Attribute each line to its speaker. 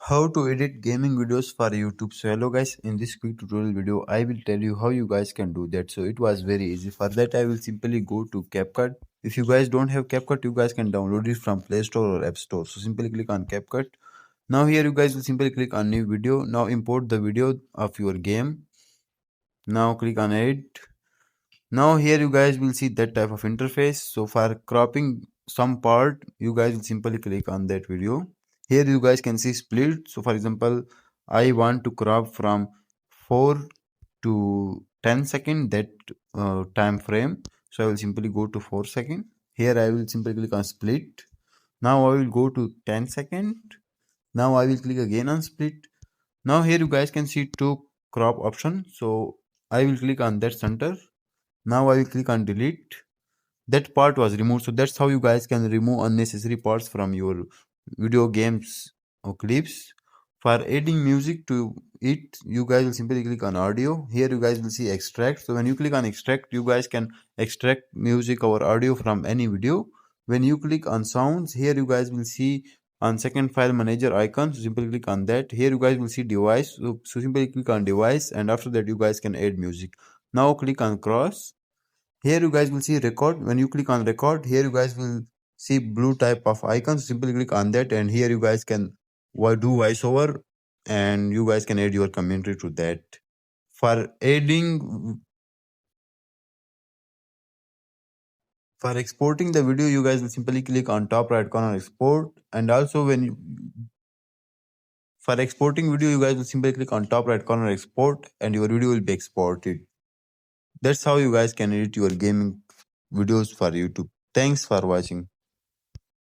Speaker 1: How to edit gaming videos for YouTube. So hello guys, in this quick tutorial video I will tell you how you guys can do that. So it was very easy. For that I will simply go to CapCut. If you guys don't have CapCut, you guys can download it from Play Store or App Store. So simply click on CapCut. Now here you guys will simply click on new video. Now import the video of your game. Now click on edit. Now here you guys will see that type of interface. So for cropping some part, you guys will simply click on that video. Here you guys can see split. So for example, I want to crop from 4 to 10 second that time frame. So I will simply go to 4 second. Here I will simply click on split. Now I will go to 10 second. Now I will click again on split. Now here you guys can see two crop option. So I will click on that center. Now I will click on delete. That part was removed. So that's how you guys can remove unnecessary parts from your video games or clips. For adding music to it, you guys will simply click on audio. Here you guys will see extract. So when you click on extract, you guys can extract music or audio from any video. When you click on sounds, here you guys will see on second file manager icon. So simply click on that. Here you guys will see device. So simply click on device, and after that you guys can add music. Now click on cross. Here you guys will see record. When you click on record, here you guys will see blue type of icons. Simply click on that, and here you guys can do voiceover, and you guys can add your commentary to that. For exporting the video, you guys will simply click on top right corner export, and also for exporting video, you guys will simply click on top right corner export, and your video will be exported. That's how you guys can edit your gaming videos for YouTube. Thanks for watching.